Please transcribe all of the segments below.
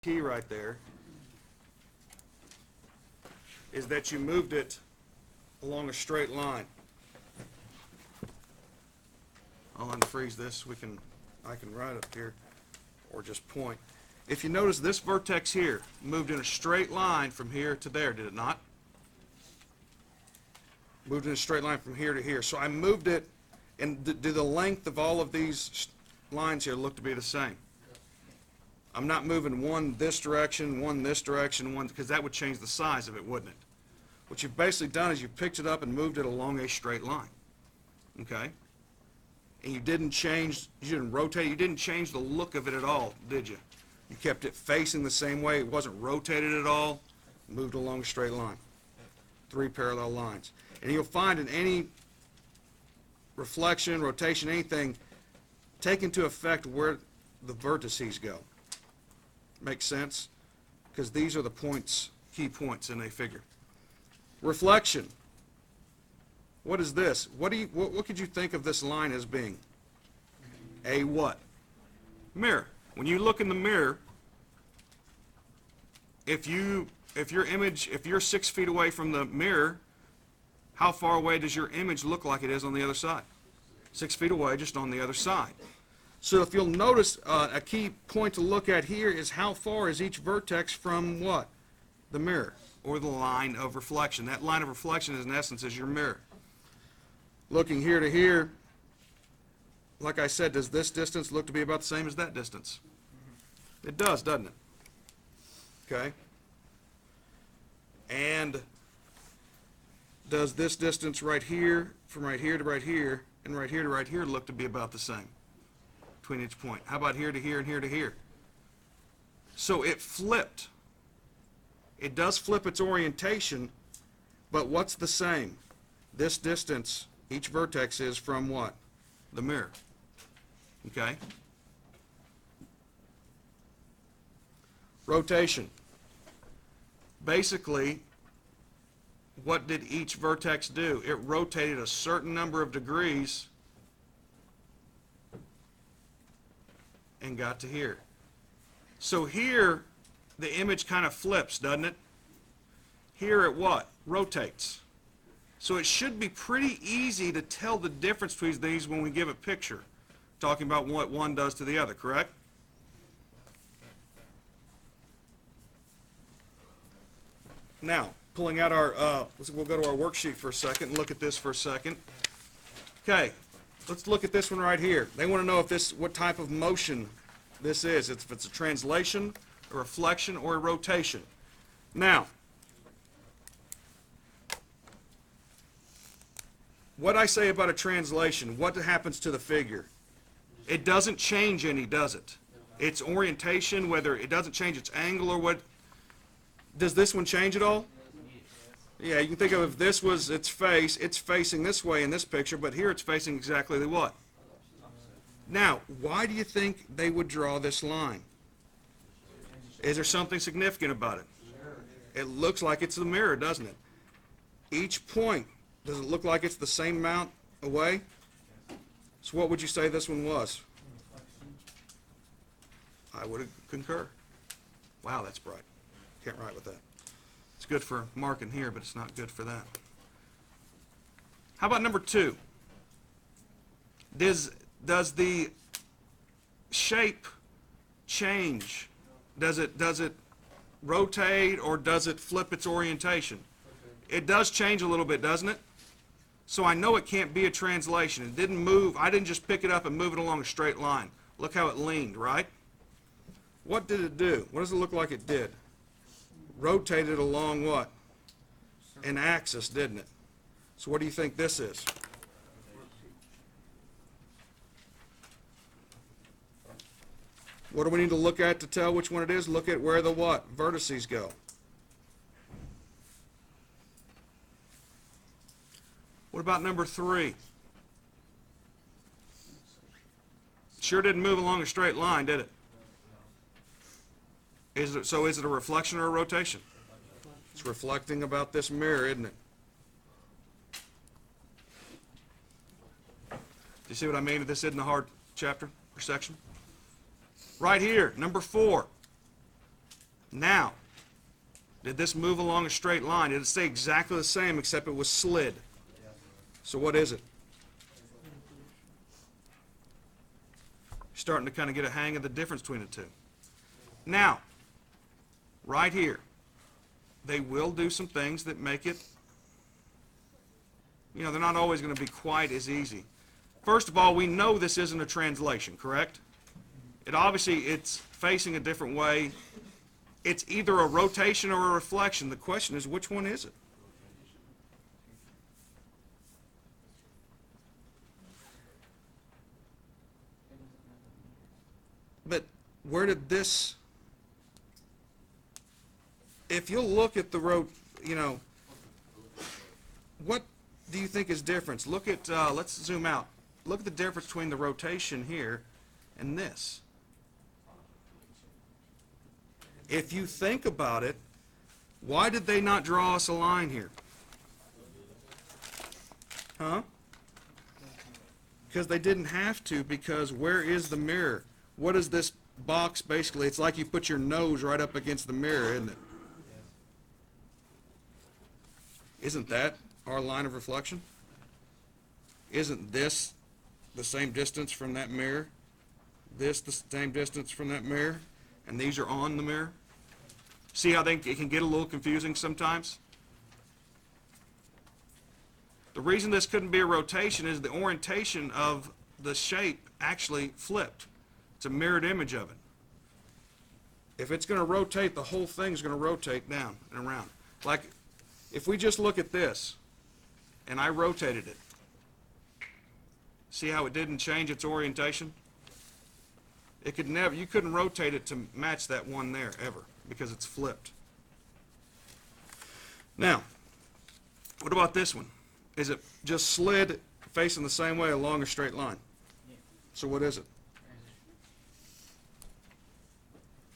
key right there is that you moved it along a straight line. I'll unfreeze this. I can write up here or just point. If you notice, this vertex here moved in a straight line from here to there, did it not? Moved in a straight line from here to here. So I moved it, and do the length of all of these lines here look to be the same? I'm not moving one this direction, one this direction, one, because that would change the size of it, wouldn't it? What you've basically done is you've picked it up and moved it along a straight line. Okay? And you didn't rotate, you didn't change the look of it at all, did you? You kept it facing the same way, it wasn't rotated at all, moved along a straight line. 3 parallel lines. And you'll find in any reflection, rotation, anything, take into effect where the vertices go. Makes sense? Because these are the points, key points in a figure. Reflection. What is this? What could you think of this line as being? A what? Mirror. When you look in the mirror, if you're 6 feet away from the mirror, how far away does your image look like it is on the other side? 6 feet away, just on the other side. So if you'll notice, a key point to look at here is how far is each vertex from what? The mirror, or the line of reflection. That line of reflection, in essence, is your mirror. Looking here to here, like I said, does this distance look to be about the same as that distance? It does, doesn't it? Okay. And does this distance right here, from right here to right here, and right here to right here, look to be about the same between each point? How about here to here and here to here? So it flipped. It does flip its orientation, but what's the same? This distance, each vertex is from what? The mirror. Okay? Rotation. Basically, what did each vertex do? It rotated a certain number of degrees and got to here. So here, the image kind of flips, doesn't it? Here it what? Rotates. So it should be pretty easy to tell the difference between these when we give a picture, talking about what one does to the other, correct? Now, pulling out our, we'll go to our worksheet for a second and look at this for a second. Okay, let's look at this one right here. They want to know what type of motion this is, if it's a translation, a reflection, or a rotation. Now, what I say about a translation, what happens to the figure? It doesn't change any, does it? Its orientation, whether it doesn't change its angle or what. Does this one change at all? Yeah, you can think of if this was its face, it's facing this way in this picture, but here it's facing exactly the what? Now, why do you think they would draw this line? Is there something significant about it? It looks like it's the mirror, doesn't it? Each point, does it look like it's the same amount away? So what would you say this one was? I would concur. Wow, that's bright. Can't write with that. It's good for marking here, but it's not good for that. How about number 2? Does the shape change? Does it rotate, or does it flip its orientation? It does change a little bit, doesn't it? So I know it can't be a translation. It didn't move. I didn't just pick it up and move it along a straight line. Look how it leaned, right? What did it do? What does it look like it did? Rotated along what? An axis, didn't it? So what do you think this is? What do we need to look at to tell which one it is? Look at where the what? Vertices go. What about number 3? Sure didn't move along a straight line, did it? So is it a reflection or a rotation? It's reflecting about this mirror, isn't it? Do you see what I mean? This isn't a hard chapter or section. Right here, number 4. Now, did this move along a straight line? Did it stay exactly the same except it was slid? So what is it? Starting to kind of get a hang of the difference between the two. Now, right here, they will do some things that make it, they're not always going to be quite as easy. First of all, we know this isn't a translation, correct? It's facing a different way. It's either a rotation or a reflection. The question is, which one is it? But where did this, if you'll look at the what do you think is difference? Look at, let's zoom out. Look at the difference between the rotation here and this. If you think about it, why did they not draw us a line here? Huh? Because they didn't have to, because where is the mirror? What is this box basically? It's like you put your nose right up against the mirror, isn't it? Isn't that our line of reflection? Isn't this the same distance from that mirror? This the same distance from that mirror? And these are on the mirror? See how it can get a little confusing sometimes? The reason this couldn't be a rotation is the orientation of the shape actually flipped. It's a mirrored image of it. If it's going to rotate, the whole thing's going to rotate down and around. Like, if we just look at this, and I rotated it, see how it didn't change its orientation? It could never, you couldn't rotate it to match that one there, ever, because it's flipped. Now, what about this one? Is it just slid facing the same way along a straight line? So what is it?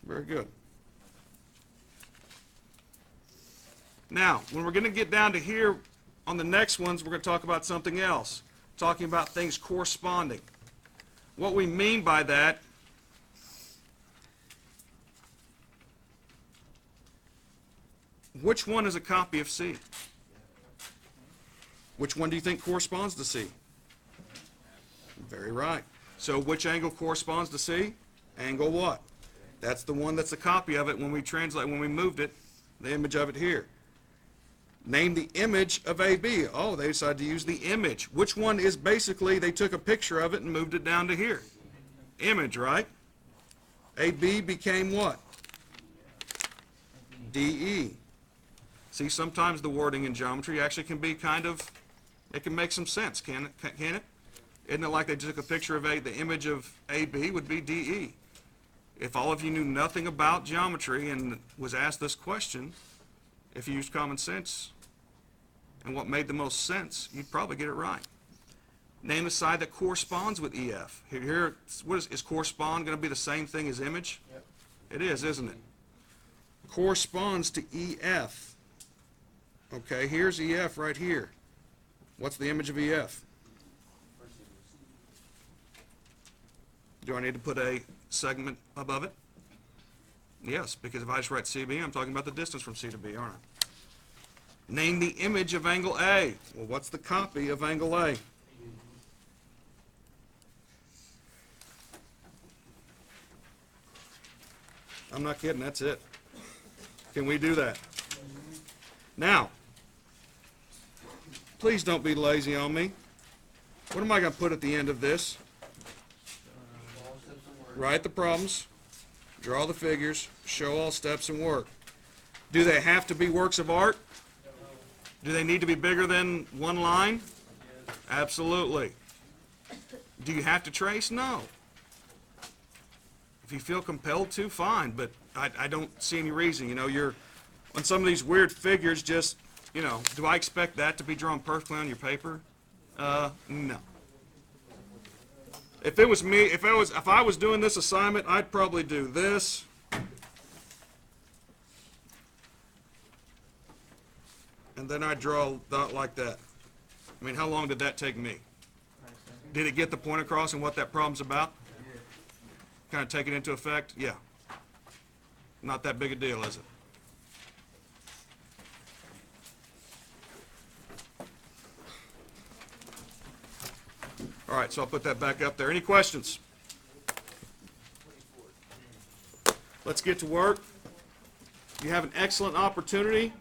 Very good. Now, when we're going to get down to here, on the next ones, we're going to talk about something else. Talking about things corresponding. What we mean by that, which one is a copy of C? Which one do you think corresponds to C? Very right. So which angle corresponds to C? Angle what? That's the one that's a copy of it when we translate, when we moved it, the image of it here. Name the image of AB. Oh, they decided to use the image. Which one is basically, they took a picture of it and moved it down to here. Image, right? AB became what? DE. See, sometimes the wording in geometry actually can be kind of, it can make some sense, can it? Isn't it like they took a picture of the image of AB would be DE? If all of you knew nothing about geometry and was asked this question, if you used common sense and what made the most sense, you'd probably get it right. Name a side that corresponds with EF. Here, what is correspond going to be the same thing as image? Yep. It is, isn't it? Corresponds to EF. Okay, here's EF right here. What's the image of EF? Do I need to put a segment above it? Yes, because if I just write CB, I'm talking about the distance from C to B, aren't I? Name the image of angle A. Well, what's the copy of angle A? I'm not kidding, that's it. Can we do that? Now, please don't be lazy on me. What am I going to put at the end of this? Write the problems, draw the figures, show all steps and work. Do they have to be works of art? Do they need to be bigger than one line? Absolutely. Do you have to trace? No. If you feel compelled to, fine, but I don't see any reason. You're on some of these weird figures, just, do I expect that to be drawn perfectly on your paper? No. If it was me, if I was doing this assignment, I'd probably do this. And then I'd draw a dot like that. I mean, how long did that take me? Did it get the point across and what that problem's about? Kind of take it into effect? Yeah. Not that big a deal, is it? All right, so I'll put that back up there. Any questions? Let's get to work. You have an excellent opportunity